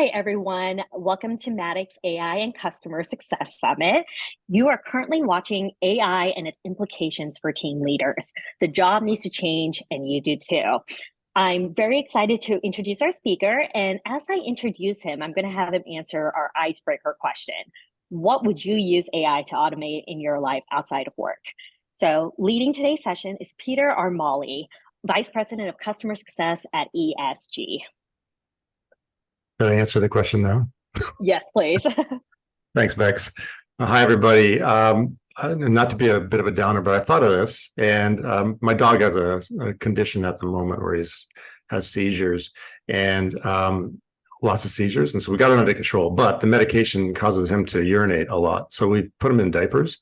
Hi, everyone. Welcome to Maddox AI and Customer Success Summit. You are currently watching AI and its implications for team leaders. The job needs to change, and you do too. I'm very excited to introduce our speaker. And as I introduce him, I'm going to have him answer our icebreaker question. What would you use AI to automate in your life outside of work? So leading today's session is Peter Armaly, Vice President of Customer Success at ESG. Can I answer the question now? Yes, please. Thanks, Bex. Hi, everybody. Not to be a bit of a downer, but I thought of this, and my dog has a condition at the moment where has seizures and lots of seizures, and so we got it under control. But the medication causes him to urinate a lot, so we've put him in diapers.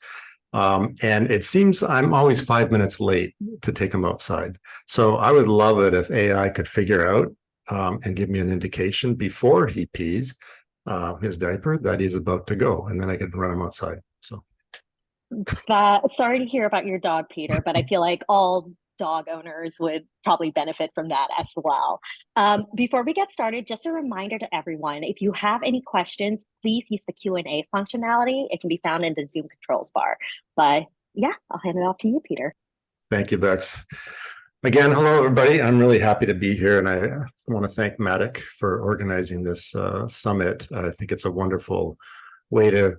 And it seems I'm always 5 minutes late to take him outside. So I would love it if AI could figure out and give me an indication before he pees his diaper that he's about to go, and then I could run him outside. So, sorry to hear about your dog, Peter, but I feel like all dog owners would probably benefit from that as well. Before we get started, just a reminder to everyone, if you have any questions, please use the Q&A functionality. It can be found in the Zoom controls bar. But yeah, I'll hand it off to you, Peter. Thank you, Bex. Again, hello, everybody. I'm really happy to be here, and I want to thank Maddox for organizing this summit. I think it's a wonderful way to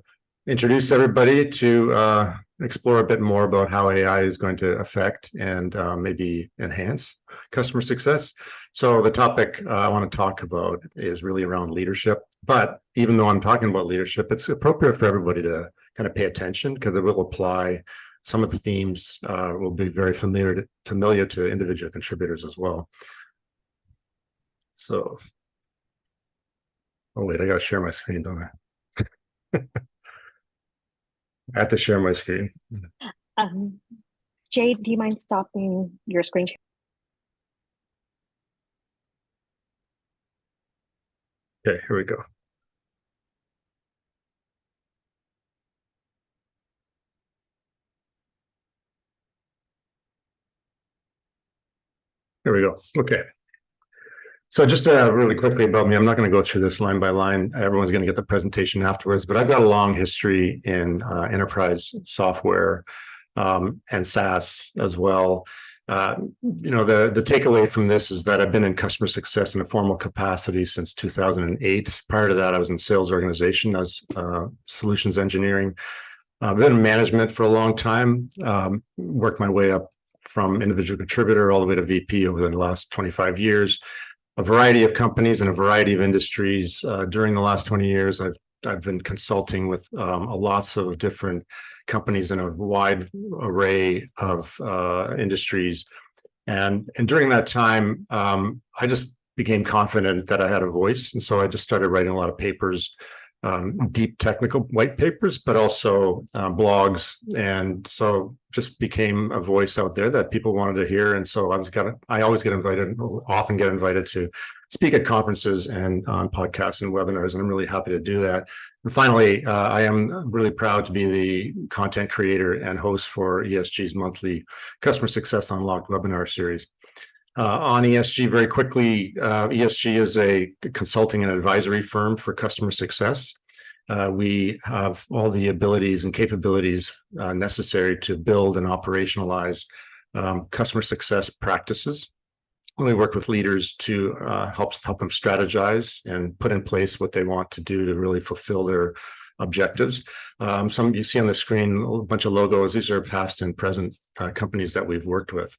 introduce everybody to explore a bit more about how AI is going to affect and maybe enhance customer success. So the topic I want to talk about is really around leadership. But even though I'm talking about leadership, it's appropriate for everybody to kind of pay attention because it will apply. Some of the themes will be very familiar to individual contributors as well. So, oh wait, I got to share my screen, don't I? I have to share my screen. Jade, do you mind stopping your screen share? Okay, here we go. There we go. Okay. So just really quickly about me, I'm not going to go through this line by line. Everyone's going to get the presentation afterwards, but I've got a long history in enterprise software and SaaS as well. The takeaway from this is that I've been in customer success in a formal capacity since 2008. Prior to that, I was in sales organization as solutions engineering. I've been in management for a long time, worked my way up from individual contributor all the way to VP over the last 25 years, a variety of companies in a variety of industries. During the last 20 years, I've been consulting with lots of different companies in a wide array of industries. And during that time, I just became confident that I had a voice. And so I just started writing a lot of papers, deep technical white papers, but also blogs. And so just became a voice out there that people wanted to hear. And so I often get invited to speak at conferences and on podcasts and webinars, and I'm really happy to do that. And finally, I am really proud to be the content creator and host for ESG's monthly Customer Success Unlocked webinar series. On ESG, very quickly, ESG is a consulting and advisory firm for customer success. We have all the abilities and capabilities necessary to build and operationalize customer success practices. We work with leaders to help them strategize and put in place what they want to do to really fulfill their objectives. Some you see on the screen, a bunch of logos. These are past and present companies that we've worked with.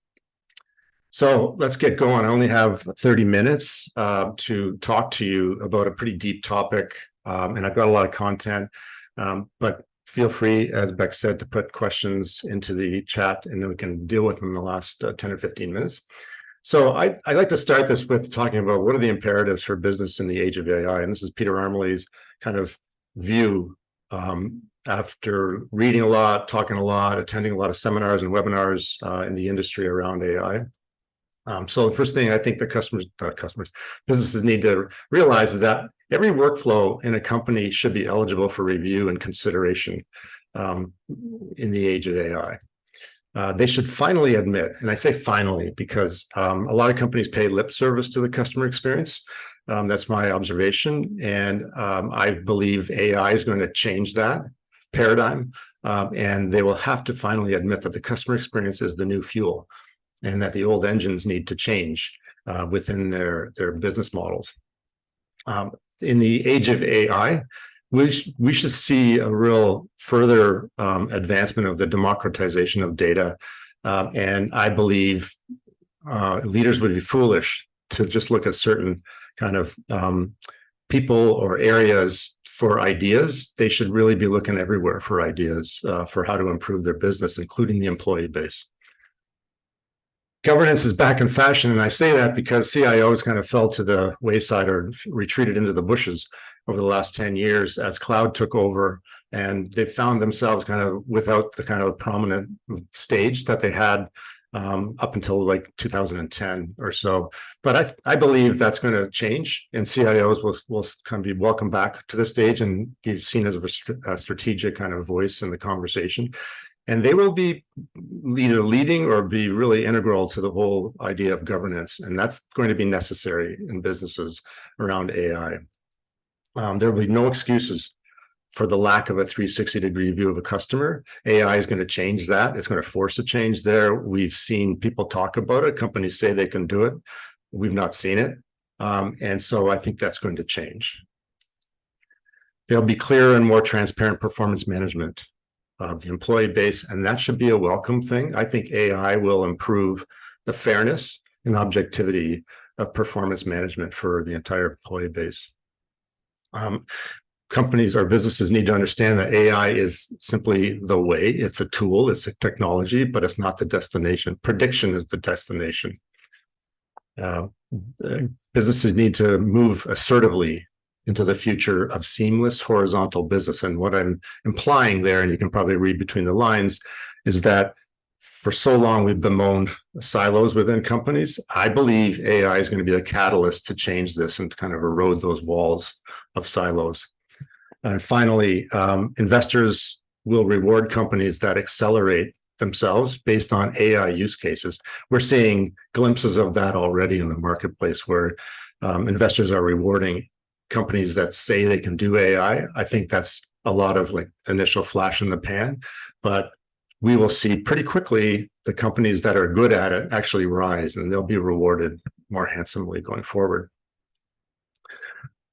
So let's get going. I only have 30 minutes to talk to you about a pretty deep topic, and I've got a lot of content, but feel free, as Beck said, to put questions into the chat, and then we can deal with them in the last 10 or 15 minutes. So I'd like to start this with talking about what are the imperatives for business in the age of AI, and this is Peter Armaly's kind of view after reading a lot, talking a lot, attending a lot of seminars and webinars in the industry around AI. So the first thing I think the businesses need to realize is that every workflow in a company should be eligible for review and consideration in the age of AI. They should finally admit, and I say finally because a lot of companies pay lip service to the customer experience, That's my observation. And I believe AI is going to change that paradigm. And they will have to finally admit that the customer experience is the new fuel and that the old engines need to change within their business models. In the age of AI, we should see a real further advancement of the democratization of data. And I believe leaders would be foolish to just look at certain kind of people or areas for ideas. They should really be looking everywhere for ideas for how to improve their business, including the employee base. Governance is back in fashion, and I say that because CIOs kind of fell to the wayside or retreated into the bushes over the last 10 years as cloud took over, and they found themselves kind of without the kind of prominent stage that they had up until like 2010 or so. But I believe that's going to change, and CIOs will kind of be welcomed back to the stage and be seen as a strategic kind of voice in the conversation. And they will be either leading or be really integral to the whole idea of governance. And that's going to be necessary in businesses around AI. There will be no excuses for the lack of a 360-degree view of a customer. AI is going to change that. It's going to force a change there. We've seen people talk about it. Companies say they can do it. We've not seen it. And so I think that's going to change. There'll be clearer and more transparent performance management of the employee base, and that should be a welcome thing. I think AI will improve the fairness and objectivity of performance management for the entire employee base. Companies or businesses need to understand that AI is simply the way. It's a tool, it's a technology, but it's not the destination. Prediction is the destination. Businesses need to move assertively into the future of seamless horizontal business. And what I'm implying there, and you can probably read between the lines, is that for so long we've bemoaned silos within companies. I believe AI is going to be the catalyst to change this and to kind of erode those walls of silos. And finally, investors will reward companies that accelerate themselves based on AI use cases. We're seeing glimpses of that already in the marketplace where investors are rewarding companies that say they can do AI. I think that's a lot of like initial flash in the pan, but we will see pretty quickly the companies that are good at it actually rise, and they'll be rewarded more handsomely going forward.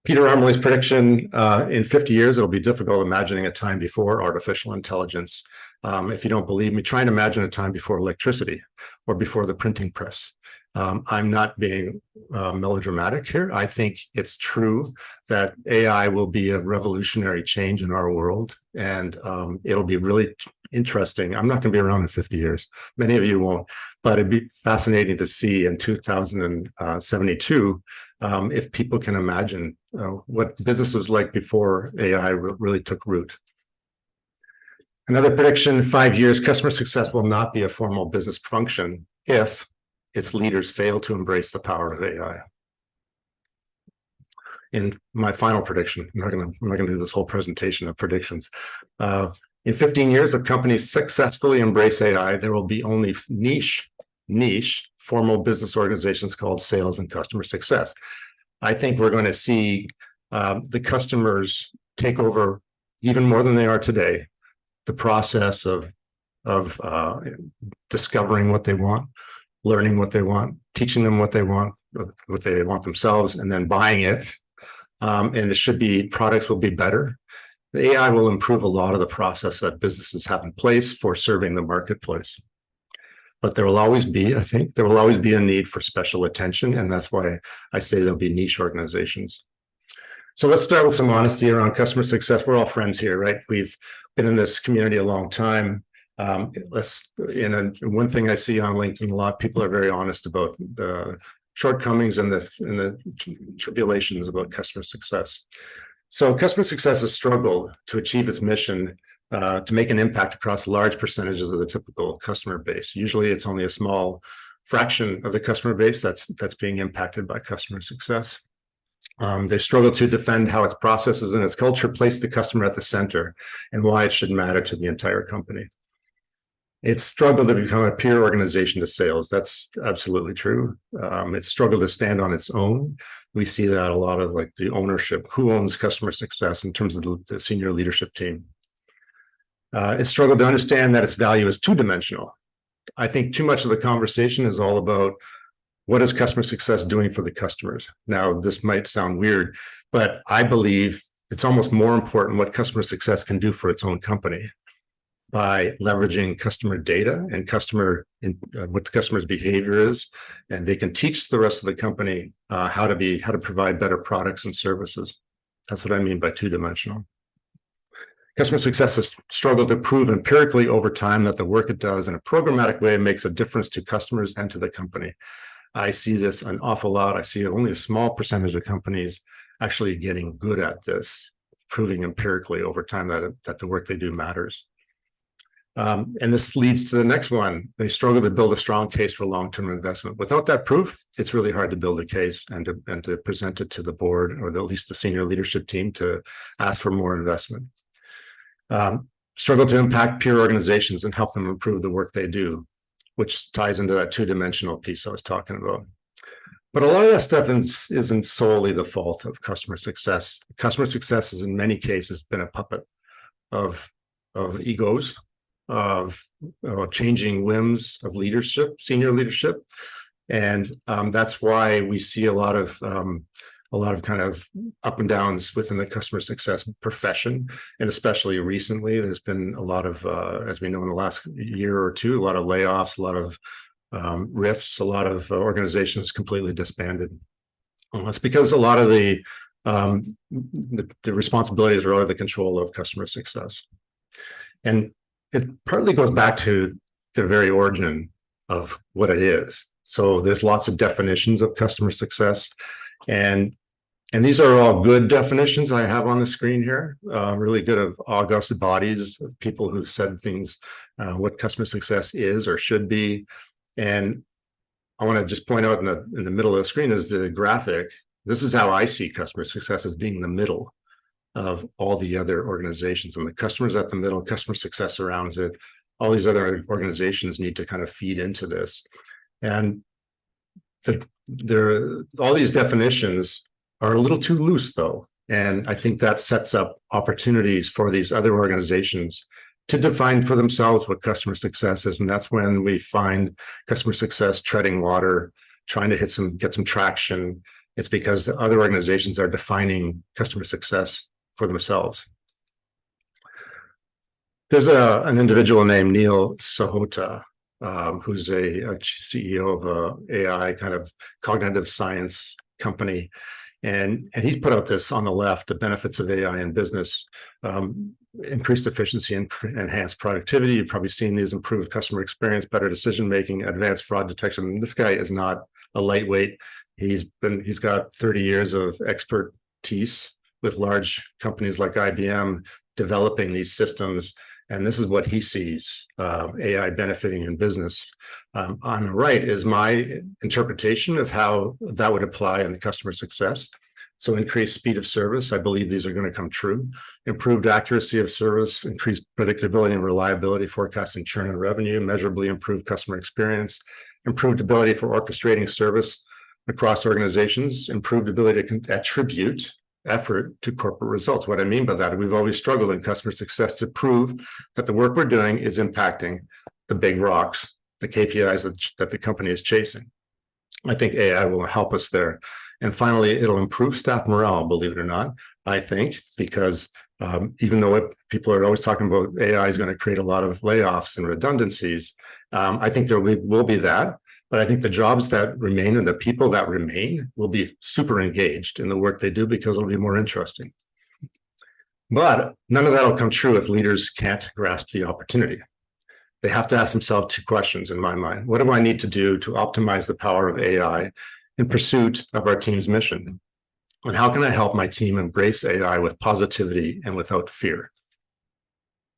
Peter Armaly's prediction, in 50 years, it'll be difficult imagining a time before artificial intelligence. If you don't believe me, try and imagine a time before electricity or before the printing press. I'm not being melodramatic here. I think it's true that AI will be a revolutionary change in our world, and it'll be really interesting. I'm not going to be around in 50 years. Many of you won't, but it'd be fascinating to see in 2072 if people can imagine what business was like before AI really took root. Another prediction, 5 years, customer success will not be a formal business function if its leaders fail to embrace the power of AI. In my final prediction, I'm not going to do this whole presentation of predictions. In 15 years, if companies successfully embrace AI, there will be only niche formal business organizations called sales and customer success. I think we're going to see the customers take over even more than they are today, the process of discovering what they want, learning what they want, teaching them what they want themselves, and then buying it. And it should be, products will be better. The AI will improve a lot of the process that businesses have in place for serving the marketplace. But there will always be, I think, there will always be a need for special attention. And that's why I say there'll be niche organizations. So let's start with some honesty around customer success. We're all friends here, right? We've been in this community a long time. One thing I see on LinkedIn, a lot of people are very honest about the shortcomings and the tribulations about customer success. So customer success has struggled to achieve its mission to make an impact across large percentages of the typical customer base. Usually it's only a small fraction of the customer base that's being impacted by customer success. They struggle to defend how its processes and its culture place the customer at the center and why it should matter to the entire company. It's struggled to become a peer organization to sales. That's absolutely true. It's struggled to stand on its own. We see that a lot of like the ownership, who owns customer success in terms of the senior leadership team. It's struggled to understand that its value is two-dimensional. I think too much of the conversation is all about what is customer success doing for the customers. Now, this might sound weird, but I believe it's almost more important what customer success can do for its own company by leveraging customer data and what the customer's behavior is, and they can teach the rest of the company how to provide better products and services. That's what I mean by two-dimensional. Customer success has struggled to prove empirically over time that the work it does in a programmatic way makes a difference to customers and to the company. I see this an awful lot. I see only a small percentage of companies actually getting good at this, proving empirically over time that the work they do matters. And this leads to the next one. They struggle to build a strong case for long-term investment. Without that proof, it's really hard to build a case and to present it to the board or at least the senior leadership team to ask for more investment. Struggle to impact peer organizations and help them improve the work they do, which ties into that two-dimensional piece I was talking about. But a lot of that stuff isn't solely the fault of customer success. Customer success has in many cases been a puppet of egos, of changing whims of leadership, senior leadership. And that's why we see a lot of kind of up and downs within the customer success profession. And especially recently, there's been a lot of, as we know in the last year or two, a lot of layoffs, a lot of rifts, a lot of organizations completely disbanded. It's because a lot of the responsibilities are out of the control of customer success. And it partly goes back to the very origin of what it is. So there's lots of definitions of customer success. And these are all good definitions I have on the screen here, really good of august bodies of people who've said things, what customer success is or should be. And I want to just point out in the middle of the screen is the graphic. This is how I see customer success as being the middle of all the other organizations, and the customer's at the middle, customer success surrounds it. All these other organizations need to kind of feed into this. And all these definitions are a little too loose, though. And I think that sets up opportunities for these other organizations to define for themselves what customer success is. And that's when we find customer success treading water, trying to get some traction. It's because the other organizations are defining customer success for themselves. There's an individual named Neil Sahota, who's a CEO of a AI kind of cognitive science company. And he's put out this on the left, the benefits of AI in business, increased efficiency and enhanced productivity. You've probably seen these: improved customer experience, better decision-making, advanced fraud detection. And this guy is not a lightweight. He's got 30 years of expertise with large companies like IBM developing these systems. And this is what he sees AI benefiting in business. On the right is my interpretation of how that would apply in the customer success. So increased speed of service. I believe these are going to come true. Improved accuracy of service, increased predictability and reliability, forecasting churn and revenue, measurably improved customer experience, improved ability for orchestrating service across organizations, improved ability to attribute effort to corporate results. What I mean by that, we've always struggled in customer success to prove that the work we're doing is impacting the big rocks, the KPIs that the company is chasing. I think AI will help us there. And finally, it'll improve staff morale, believe it or not, I think, because even though people are always talking about AI is going to create a lot of layoffs and redundancies, I think there will be that. But I think the jobs that remain and the people that remain will be super engaged in the work they do because it'll be more interesting. But none of that will come true if leaders can't grasp the opportunity. They have to ask themselves two questions in my mind. What do I need to do to optimize the power of AI in pursuit of our team's mission? And how can I help my team embrace AI with positivity and without fear?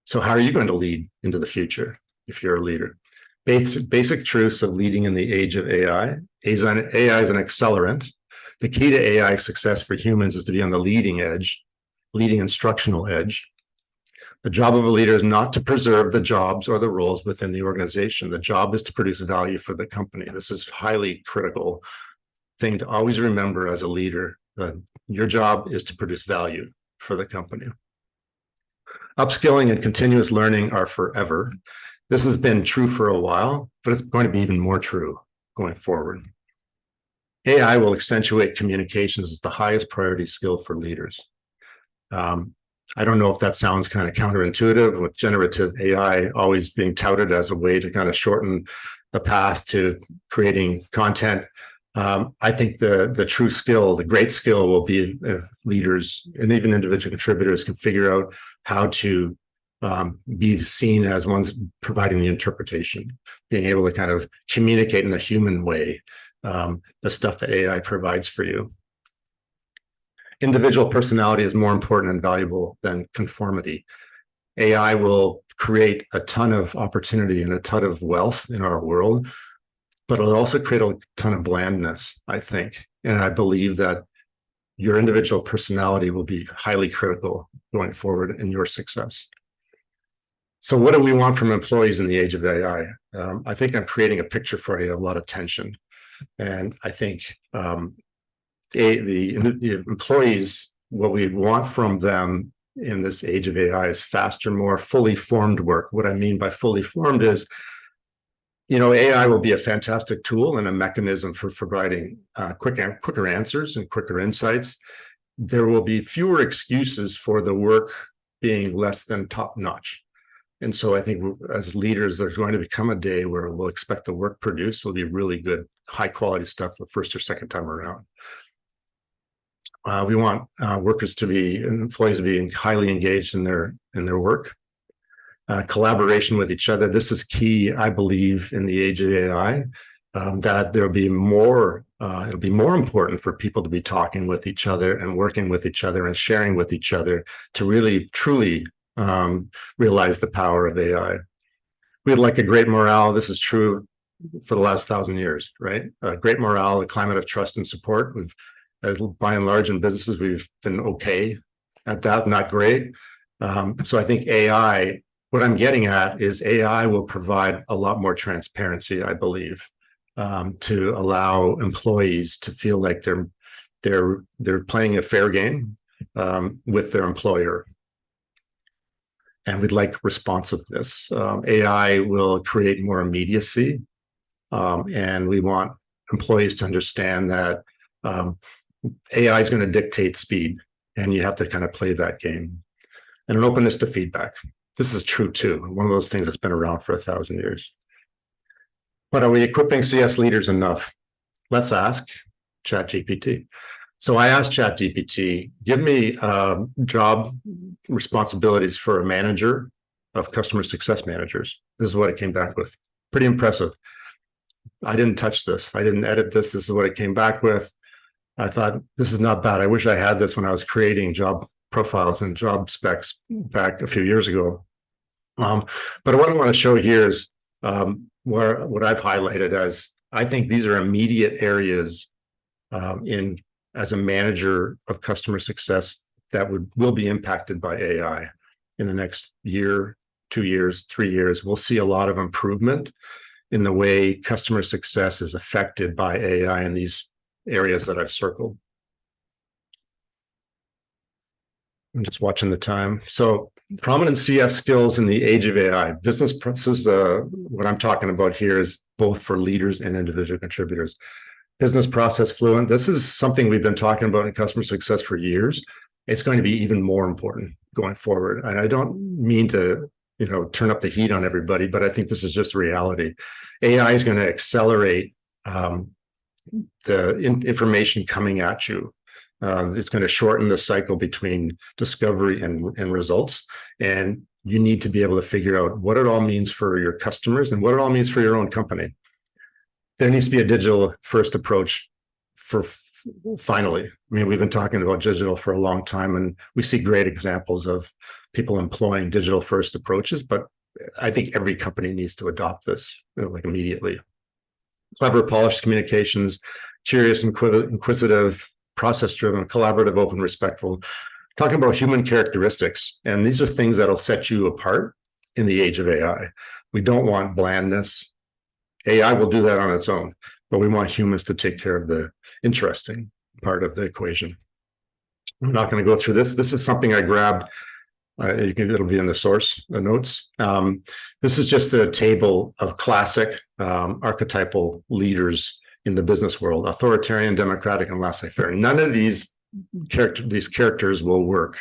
So how are you going to lead into the future if you're a leader? Basic truths of leading in the age of AI. AI is an accelerant. The key to AI success for humans is to be on the leading edge, leading instructional edge. The job of a leader is not to preserve the jobs or the roles within the organization. The job is to produce value for the company. This is highly critical thing to always remember as a leader. Your job is to produce value for the company. Upskilling and continuous learning are forever. This has been true for a while, but it's going to be even more true going forward. AI will accentuate communications as the highest priority skill for leaders. I don't know if that sounds kind of counterintuitive with generative AI always being touted as a way to kind of shorten the path to creating content. I think the true skill, the great skill will be if leaders and even individual contributors can figure out how to be seen as ones providing the interpretation, being able to kind of communicate in a human way the stuff that AI provides for you. Individual personality is more important and valuable than conformity. AI will create a ton of opportunity and a ton of wealth in our world, but it'll also create a ton of blandness, I think. And I believe that your individual personality will be highly critical going forward in your success. So what do we want from employees in the age of AI? I think I'm creating a picture for you of a lot of tension. And I think the employees, what we want from them in this age of AI is faster, more fully formed work. What I mean by fully formed is, AI will be a fantastic tool and a mechanism for providing quicker answers and quicker insights. There will be fewer excuses for the work being less than top notch. And so I think as leaders, there's going to become a day where we'll expect the work produced will be really good, high quality stuff the first or second time around. We want employees to be highly engaged in their work. Collaboration with each other. This is key, I believe, in the age of AI, that there'll be more, it'll be more important for people to be talking with each other and working with each other and sharing with each other to really, truly realize the power of AI. We'd like a great morale. This is true for the last 1,000 years, right? Great morale, a climate of trust and support. By and large in businesses, we've been okay at that, not great. So I think AI, what I'm getting at is AI will provide a lot more transparency, I believe, to allow employees to feel like they're playing a fair game with their employer. And we'd like responsiveness. AI will create more immediacy, and we want employees to understand that AI is going to dictate speed, and you have to kind of play that game. And an openness to feedback. This is true too. One of those things that's been around for 1,000 years. But are we equipping CS leaders enough? Let's ask ChatGPT. So I asked ChatGPT, give me job responsibilities for a manager of customer success managers. This is what it came back with. Pretty impressive. I didn't touch this. I didn't edit this. This is what it came back with. I thought, this is not bad. I wish I had this when I was creating job profiles and job specs back a few years ago. But what I want to show here is what I've highlighted as, I think these are immediate areas as a manager of customer success that will be impacted by AI in the next year, 2 years, 3 years. We'll see a lot of improvement in the way customer success is affected by AI in these areas that I've circled. I'm just watching the time. So prominent CS skills in the age of AI. Business processes, what I'm talking about here is both for leaders and individual contributors. Business process fluent. This is something we've been talking about in customer success for years. It's going to be even more important going forward. And I don't mean to, turn up the heat on everybody, but I think this is just reality. AI is going to accelerate the information coming at you. It's going to shorten the cycle between discovery and results. And you need to be able to figure out what it all means for your customers and what it all means for your own company. There needs to be a digital first approach finally. I mean, we've been talking about digital for a long time, and we see great examples of people employing digital first approaches, but I think every company needs to adopt this like immediately. Clever, polished communications, curious, inquisitive, process-driven, collaborative, open, respectful. talking about human characteristics. And these are things that'll set you apart in the age of AI. We don't want blandness. AI will do that on its own, but we want humans to take care of the interesting part of the equation. I'm not going to go through this. This is something I grabbed. It'll be in the source, the notes. This is just a table of classic archetypal leaders in the business world: authoritarian, democratic, and laissez-faire. None of these characters will work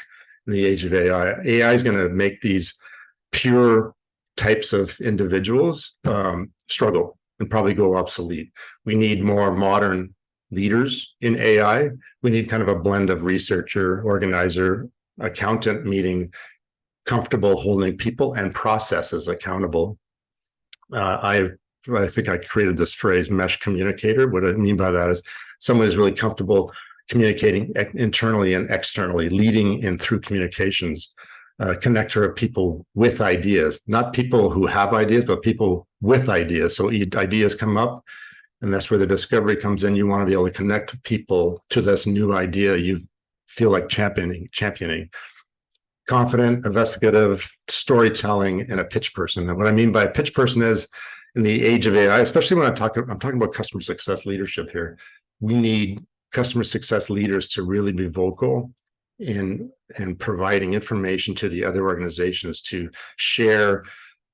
in the age of AI. AI is going to make these pure types of individuals struggle and probably go obsolete. We need more modern leaders in AI. We need kind of a blend of researcher, organizer, accountant, meaning comfortable holding people and processes accountable. I think I created this phrase, mesh communicator. What I mean by that is someone who's really comfortable communicating internally and externally, leading in through communications, connector of people with ideas, not people who have ideas, but people with ideas. So ideas come up, and that's where the discovery comes in. You want to be able to connect people to this new idea you feel like championing. Confident, investigative, storytelling, and a pitch person. And what I mean by a pitch person is, in the age of AI, especially when I'm talking about customer success leadership here, we need customer success leaders to really be vocal in providing information to the other organizations to share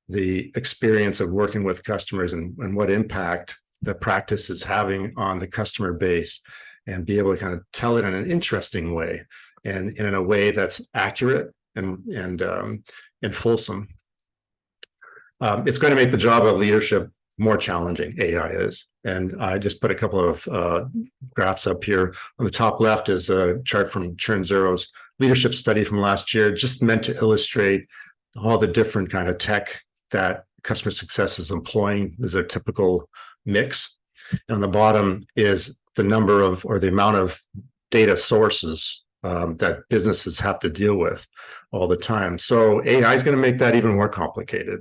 the experience of working with customers and what impact the practice is having on the customer base, and be able to kind of tell it in an interesting way and in a way that's accurate and fulsome. It's going to make the job of leadership more challenging, AI is. And I just put a couple of graphs up here. On the top left is a chart from Churn Zero's leadership study from last year, just meant to illustrate all the different kind of tech that customer success is employing. There's a typical mix. And on the bottom is the number of, or the amount of data sources that businesses have to deal with all the time. So AI is going to make that even more complicated.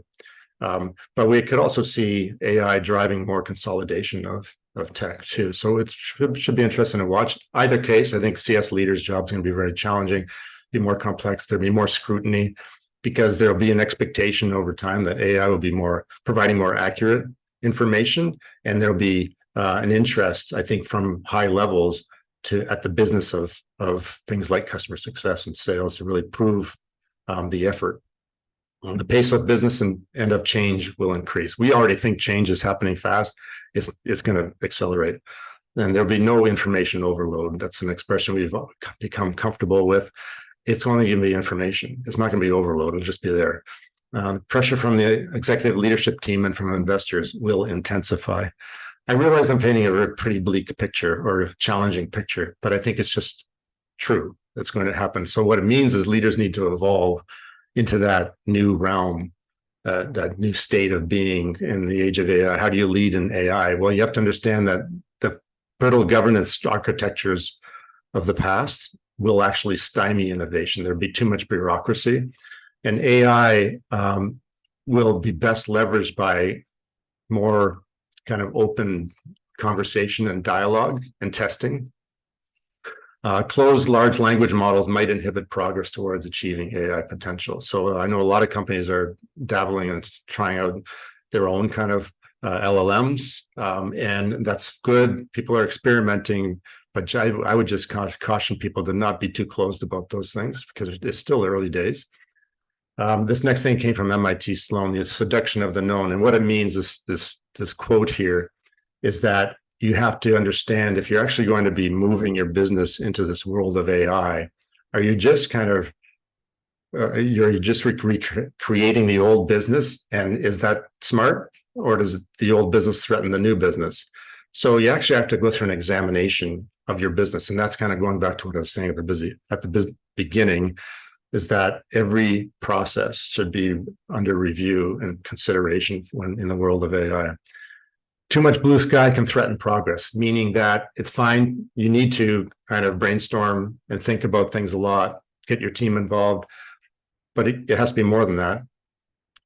But we could also see AI driving more consolidation of tech too. So it should be interesting to watch. Either case, I think CS leaders' jobs are going to be very challenging, be more complex. There'll be more scrutiny because there'll be an expectation over time that AI will be providing more accurate information, and there'll be an interest, I think, from high levels at the business of things like customer success and sales to really prove the effort. The pace of business and of change will increase. We already think change is happening fast. It's going to accelerate. And there'll be no information overload. That's an expression we've become comfortable with. It's only going to be information. It's not going to be overload. It'll just be there. Pressure from the executive leadership team and from investors will intensify. I realize I'm painting a pretty bleak picture or a challenging picture, but I think it's just true. It's going to happen. So what it means is leaders need to evolve into that new realm, that new state of being in the age of AI. How do you lead in AI? Well, you have to understand that the brittle governance architectures of the past will actually stymie innovation. There'll be too much bureaucracy, and AI will be best leveraged by more kind of open conversation and dialogue and testing. Closed large language models might inhibit progress towards achieving AI potential. So I know a lot of companies are dabbling and trying out their own kind of LLMs, and that's good. People are experimenting, but I would just caution people to not be too closed about those things because it's still early days. This next thing came from MIT Sloan, the seduction of the known. And what it means is this quote here is that you have to understand, if you're actually going to be moving your business into this world of AI, are you just kind of, you're just recreating the old business? And is that smart? Or does the old business threaten the new business? So you actually have to go through an examination of your business. And that's kind of going back to what I was saying at the beginning, is that every process should be under review and consideration when in the world of AI. Too much blue sky can threaten progress, meaning that it's fine. You need to kind of brainstorm and think about things a lot, get your team involved, but it has to be more than that.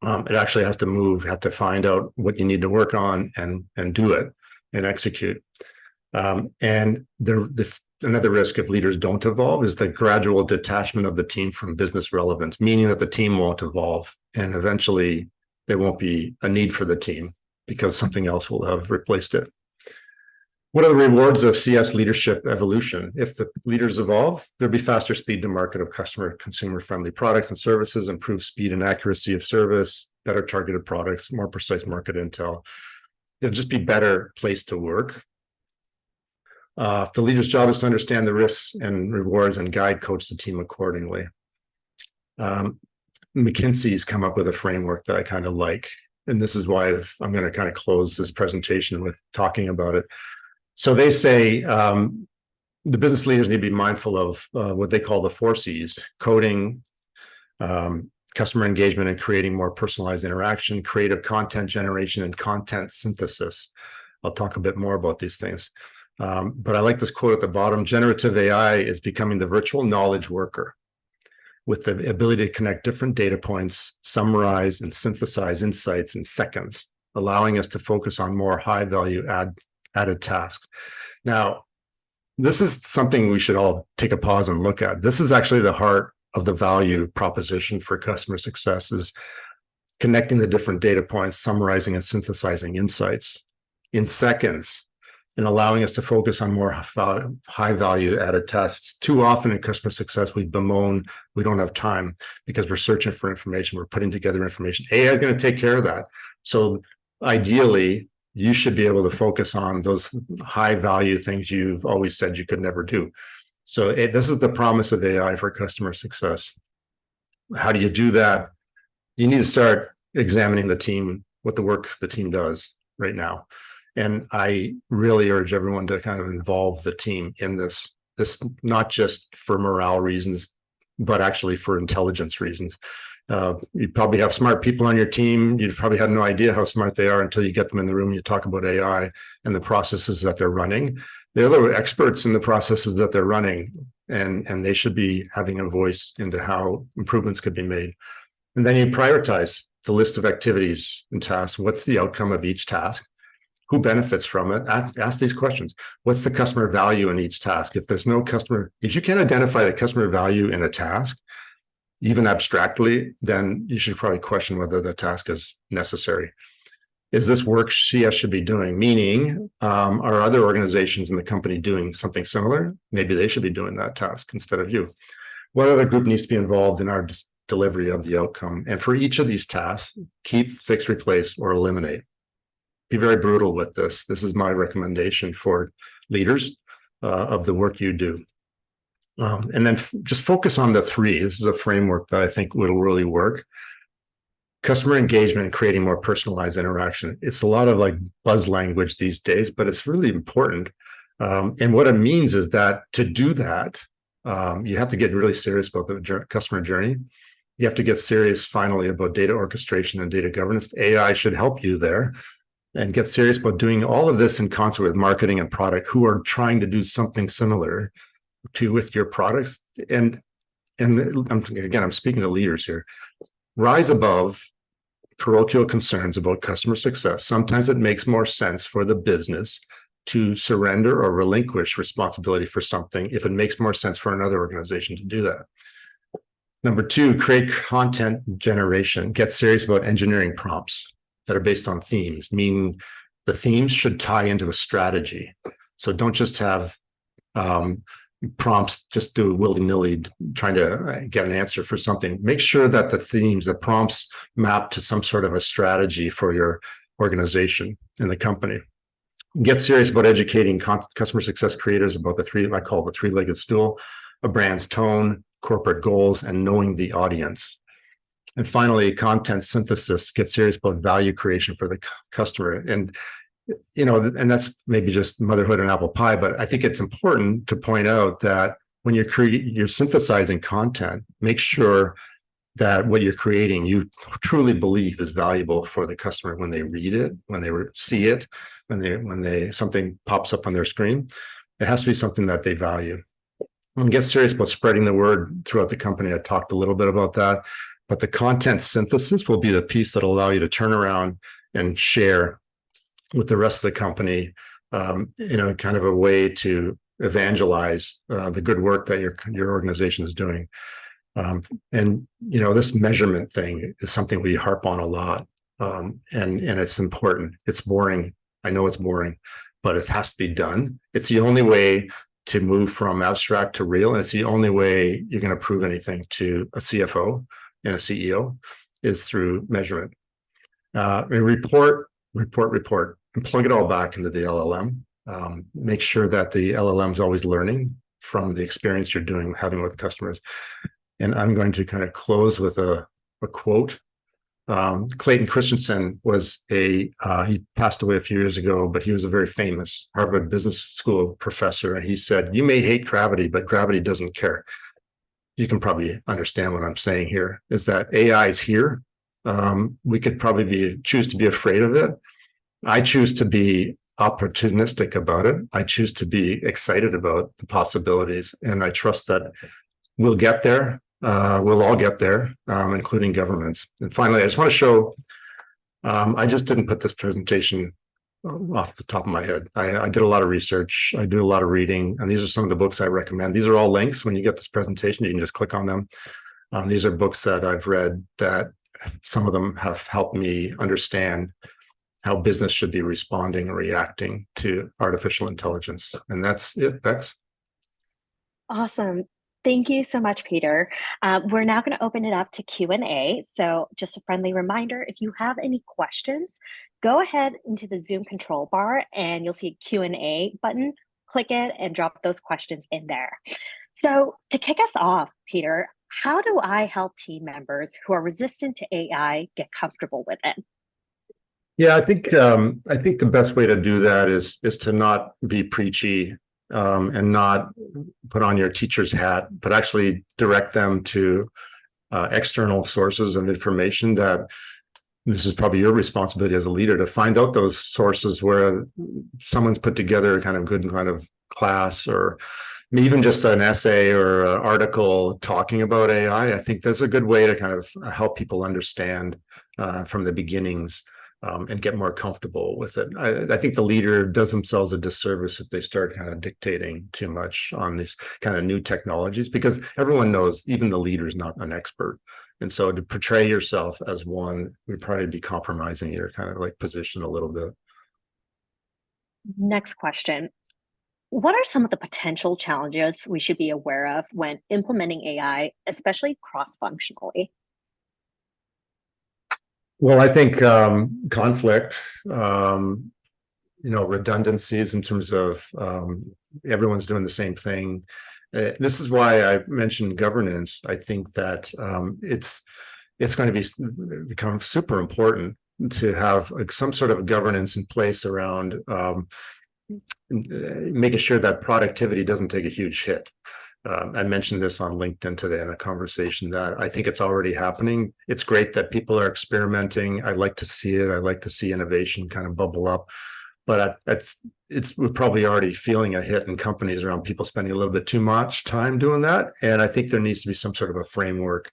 It actually has to move, have to find out what you need to work on and do it and execute. And the another risk if leaders don't evolve is the gradual detachment of the team from business relevance, meaning that the team won't evolve and eventually there won't be a need for the team because something else will have replaced it. What are the rewards of CS leadership evolution? If the leaders evolve, there'll be faster speed to market of consumer-friendly products and services, improved speed and accuracy of service, better targeted products, more precise market intel. It'll just be better place to work. If the leader's job is to understand the risks and rewards and guide, coach the team accordingly. McKinsey's come up with a framework that I kind of like, and this is why I'm going to kind of close this presentation with talking about it. So they say the business leaders need to be mindful of what they call the 4 C's: coding, customer engagement and creating more personalized interaction, creative content generation, and content synthesis. I'll talk a bit more about these things. But I like this quote at the bottom: generative AI is becoming the virtual knowledge worker with the ability to connect different data points, summarize and synthesize insights in seconds, allowing us to focus on more high-value added tasks. Now, this is something we should all take a pause and look at. This is actually the heart of the value proposition for customer success, is connecting the different data points, summarizing and synthesizing insights in seconds, and allowing us to focus on more high value added tasks. Too often in customer success, we bemoan we don't have time because we're searching for information, we're putting together information. AI is going to take care of that. So ideally, you should be able to focus on those high value things you've always said you could never do. So this is the promise of AI for customer success. How do you do that? You need to start examining the team, what the work the team does right now. And I really urge everyone to kind of involve the team in this not just for morale reasons, but actually for intelligence reasons. You probably have smart people on your team. You probably had no idea how smart they are until you get them in the room and you talk about AI and the processes that they're running. They're the experts in the processes that they're running, and they should be having a voice into how improvements could be made. And then you prioritize the list of activities and tasks. What's the outcome of each task? Who benefits from it? Ask these questions. What's the customer value in each task? If you can't identify the customer value in a task, even abstractly, then you should probably question whether the task is necessary. Is this work CS should be doing? Meaning, are other organizations in the company doing something similar? Maybe they should be doing that task instead of you. What other group needs to be involved in our delivery of the outcome? And for each of these tasks, keep, fix, replace, or eliminate. Be very brutal with this. This is my recommendation for leaders of the work you do. And then just focus on the 3. This is a framework that I think will really work. Customer engagement and creating more personalized interaction. It's a lot of like buzz language these days, but it's really important. And what it means is that to do that, you have to get really serious about the customer journey. You have to get serious finally about data orchestration and data governance. AI should help you there. And get serious about doing all of this in concert with marketing and product, who are trying to do something similar with your products. And I'm speaking to leaders here. Rise above parochial concerns about customer success. Sometimes it makes more sense for the business to surrender or relinquish responsibility for something if it makes more sense for another organization to do that. Number 2, create content generation. Get serious about engineering prompts that are based on themes, meaning the themes should tie into a strategy. So don't just have prompts, just do willy-nilly trying to get an answer for something. Make sure that the prompts map to some sort of a strategy for your organization and the company. Get serious about educating customer success creators about I call the 3-legged stool: a brand's tone, corporate goals, and knowing the audience. And finally, content synthesis. Get serious about value creation for the customer. And, and that's maybe just motherhood and apple pie, but I think it's important to point out that when you're synthesizing content, make sure that what you're creating, you truly believe is valuable for the customer when they read it, when they see it, when something pops up on their screen. It has to be something that they value. And get serious about spreading the word throughout the company. I talked a little bit about that. But the content synthesis will be the piece that will allow you to turn around and share with the rest of the company, kind of a way to evangelize the good work that your organization is doing. And this measurement thing is something we harp on a lot, and it's important. It's boring. I know it's boring, but it has to be done. It's the only way to move from abstract to real, and it's the only way you're going to prove anything to a CFO and a CEO is through measurement. And report, and plug it all back into the LLM. Make sure that the LLM is always learning from the experience you're having with customers. And I'm going to kind of close with a quote. Clayton Christensen was he passed away a few years ago, but he was a very famous Harvard Business School professor. And he said, "You may hate gravity, but gravity doesn't care." You can probably understand what I'm saying here is that AI is here. We could probably choose to be afraid of it. I choose to be opportunistic about it. I choose to be excited about the possibilities. And I trust that we'll get there. We'll all get there, including governments. And finally, I just want to show, I just didn't put this presentation off the top of my head. I did a lot of research. I do a lot of reading, and these are some of the books I recommend. These are all links. When you get this presentation, you can just click on them. These are books that I've read that some of them have helped me understand how business should be responding and reacting to artificial intelligence. And that's it, Bex. Awesome. Thank you so much, Peter. We're now going to open it up to Q&A. So just a friendly reminder, if you have any questions, go ahead into the Zoom control bar and you'll see a Q&A button. Click it and drop those questions in there. So to kick us off, Peter, how do I help team members who are resistant to AI get comfortable with it? Yeah, I think the best way to do that is to not be preachy, and not put on your teacher's hat, but actually direct them to external sources of information. That this is probably your responsibility as a leader to find out those sources where someone's put together a kind of good kind of class, or even just an essay or an article talking about AI. I think that's a good way to kind of help people understand from the beginnings. And get more comfortable with it. I think the leader does themselves a disservice if they start kind of dictating too much on these kind of new technologies, because everyone knows even the leader is not an expert. And so to portray yourself as one would probably be compromising your kind of like position a little bit. Next question. What are some of the potential challenges we should be aware of when implementing AI, especially cross-functionally? Well, I think conflict, redundancies in terms of everyone's doing the same thing. This is why I mentioned governance. I think that it's going to become super important to have some sort of governance in place around making sure that productivity doesn't take a huge hit. I mentioned this on LinkedIn today in a conversation that I think it's already happening. It's great that people are experimenting. I like to see it. I like to see innovation kind of bubble up. But we're probably already feeling a hit in companies around people spending a little bit too much time doing that. And I think there needs to be some sort of a framework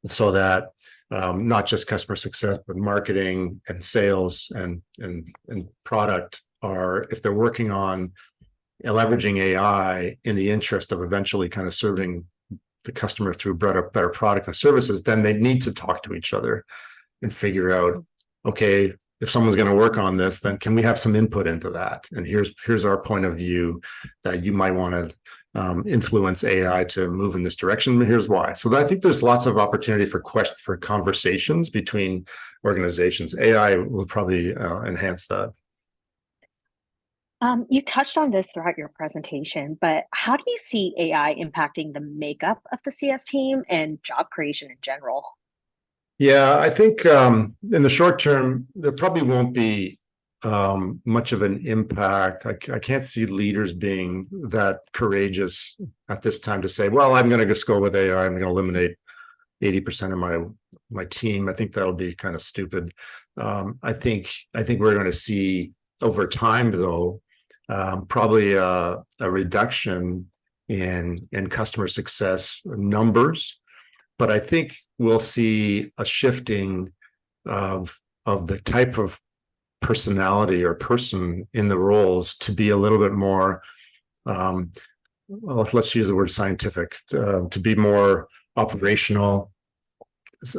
so that not just customer success, but marketing and sales and product are, if they're working on leveraging AI in the interest of eventually kind of serving the customer through better product and services, then they need to talk to each other and figure out, okay, if someone's going to work on this, then can we have some input into that? And here's our point of view that you might want to influence AI to move in this direction. And here's why. So I think there's lots of opportunity for conversations between organizations. AI will probably enhance that. You touched on this throughout your presentation, but how do you see AI impacting the makeup of the CS team and job creation in general? Yeah, I think in the short term, there probably won't be much of an impact. I can't see leaders being that courageous at this time to say, well, I'm going to just go with AI. I'm going to eliminate 80% of my team. I think that'll be kind of stupid. I think we're going to see over time, though, probably a reduction in customer success numbers, but I think we'll see a shifting of the type of personality or person in the roles to be a little bit more well, let's use the word scientific, to be more operational,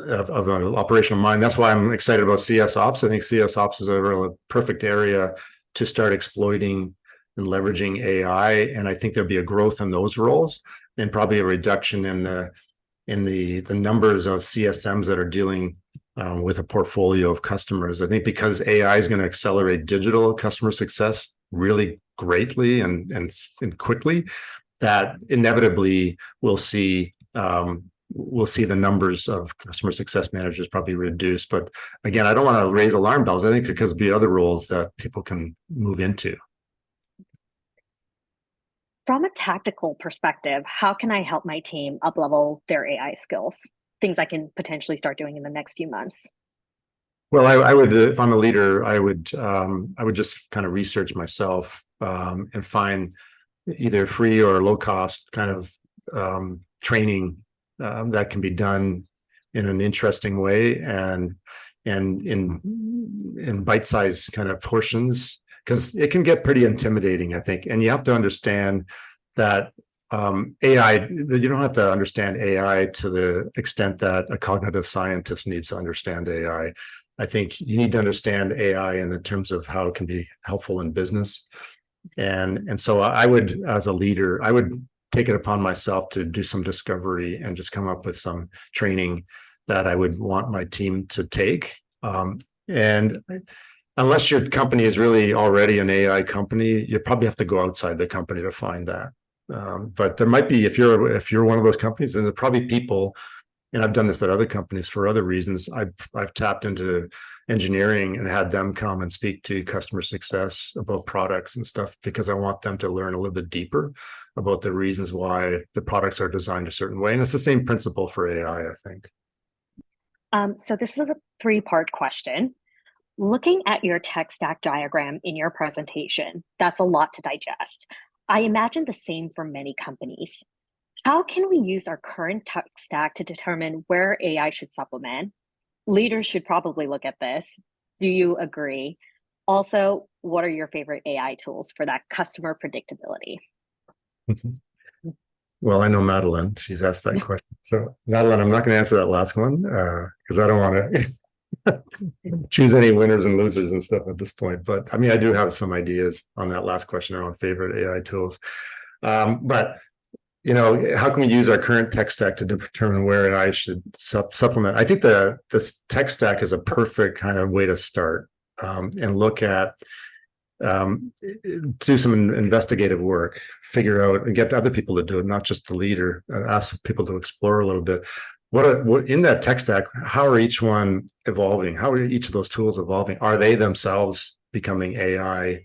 of an operational mind. That's why I'm excited about CS Ops. I think CS Ops is a real perfect area to start exploiting and leveraging AI. And I think there'll be a growth in those roles and probably a reduction in the numbers of CSMs that are dealing with a portfolio of customers. I think because AI is going to accelerate digital customer success really greatly and quickly, that inevitably we'll see the numbers of customer success managers probably reduce. But again, I don't want to raise alarm bells. I think because there'll be other roles that people can move into. From a tactical perspective, how can I help my team up-level their AI skills? Things I can potentially start doing in the next few months. Well, I would, if I'm a leader, I would just kind of research myself and find either free or low cost kind of training that can be done in an interesting way and in bite-sized kind of portions, because it can get pretty intimidating, I think. And you have to understand that AI, you don't have to understand AI to the extent that a cognitive scientist needs to understand AI. I think you need to understand AI in the terms of how it can be helpful in business. And so I would, as a leader, I would take it upon myself to do some discovery and just come up with some training that I would want my team to take. And unless your company is really already an AI company, you probably have to go outside the company to find that. But there might be, if you're one of those companies, then there are probably people, and I've done this at other companies for other reasons. I've tapped into engineering and had them come and speak to customer success about products and stuff, because I want them to learn a little bit deeper about the reasons why the products are designed a certain way. And it's the same principle for AI, I think. So this is a three-part question. Looking at your tech stack diagram in your presentation, that's a lot to digest. I imagine the same for many companies. How can we use our current tech stack to determine where AI should supplement? Leaders should probably look at this. Do you agree? Also, what are your favorite AI tools for that customer predictability? Well, I know Madeline. She's asked that question. So, Madeline, I'm not going to answer that last one because I don't want to choose any winners and losers and stuff at this point. But I mean, I do have some ideas on that last question around favorite AI tools. But how can we use our current tech stack to determine where AI should supplement? I think the tech stack is a perfect kind of way to start and look at, do some investigative work, figure out and get other people to do it, not just the leader, ask people to explore a little bit. What in that tech stack, how are each one evolving? How are each of those tools evolving? Are they themselves becoming AI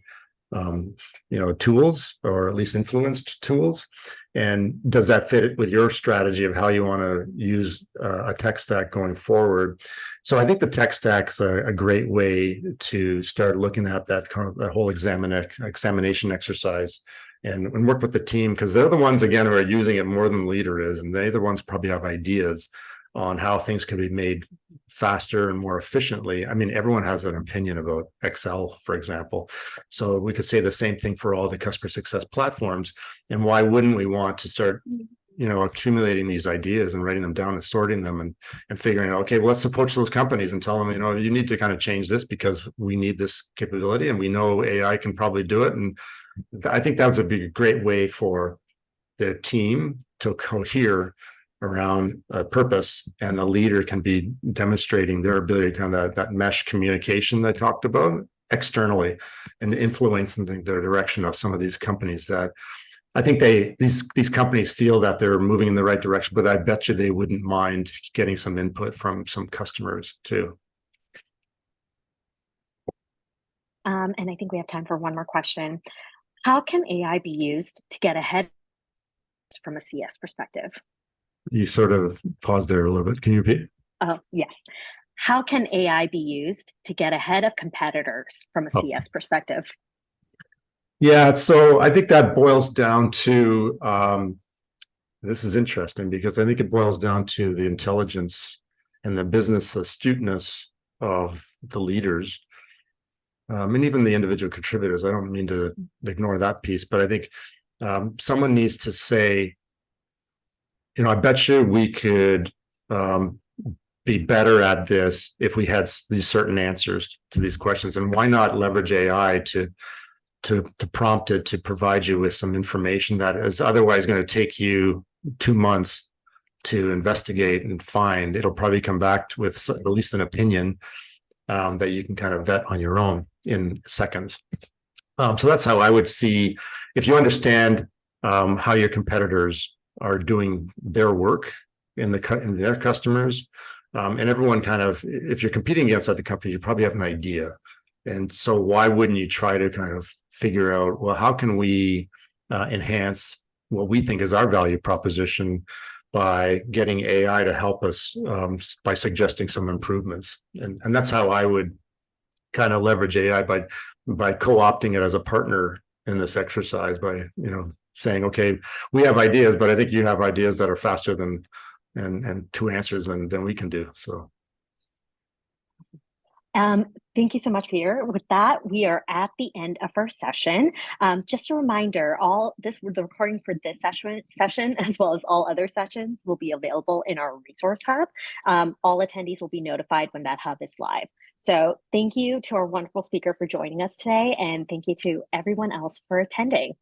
tools, or at least influenced tools? And does that fit with your strategy of how you want to use a tech stack going forward? So I think the tech stack is a great way to start looking at that whole examination exercise and work with the team, because they're the ones, again, who are using it more than the leader is, and they're the ones probably have ideas on how things can be made faster and more efficiently. I mean, everyone has an opinion about Excel, for example. So we could say the same thing for all the customer success platforms. And why wouldn't we want to start, accumulating these ideas and writing them down and sorting them and figuring out, okay, well, let's approach those companies and tell them, you need to kind of change this because we need this capability and we know AI can probably do it. And I think that would be a great way for the team to cohere around a purpose, and the leader can be demonstrating their ability to kind of that mesh communication that I talked about externally and influencing the direction of some of these companies that I think these companies feel that they're moving in the right direction, but I bet you they wouldn't mind getting some input from some customers too. And I think we have time for one more question. How can AI be used to get ahead from a CS perspective? You sort of paused there a little bit. Can you repeat? Oh, yes. How can AI be used to get ahead of competitors from a CS perspective? Yeah, so I think that boils down to, this is interesting because I think it boils down to the intelligence and the business astuteness of the leaders, and even the individual contributors. I don't mean to ignore that piece, but I think Someone needs to say, I bet you we could be better at this if we had these certain answers to these questions. And why not leverage AI to prompt it to provide you with some information that is otherwise going to take you 2 months to investigate and find. It'll probably come back with at least an opinion that you can kind of vet on your own in seconds. So that's how I would see, if you understand how your competitors are doing their work in their customers, and everyone kind of, if you're competing against other companies, you probably have an idea. And so why wouldn't you try to kind of figure out, well, how can we enhance what we think is our value proposition by getting AI to help us by suggesting some improvements? And that's how I would kind of leverage AI, by co-opting it as a partner in this exercise, by saying, okay, we have ideas, but I think you have ideas that are faster than and two answers than we can do. So thank you so much, Peter. With that, we are at the end of our session. Just a reminder, the recording for this session, as well as all other sessions, will be available in our resource hub. All attendees will be notified when that hub is live. So thank you to our wonderful speaker for joining us today, and thank you to everyone else for attending.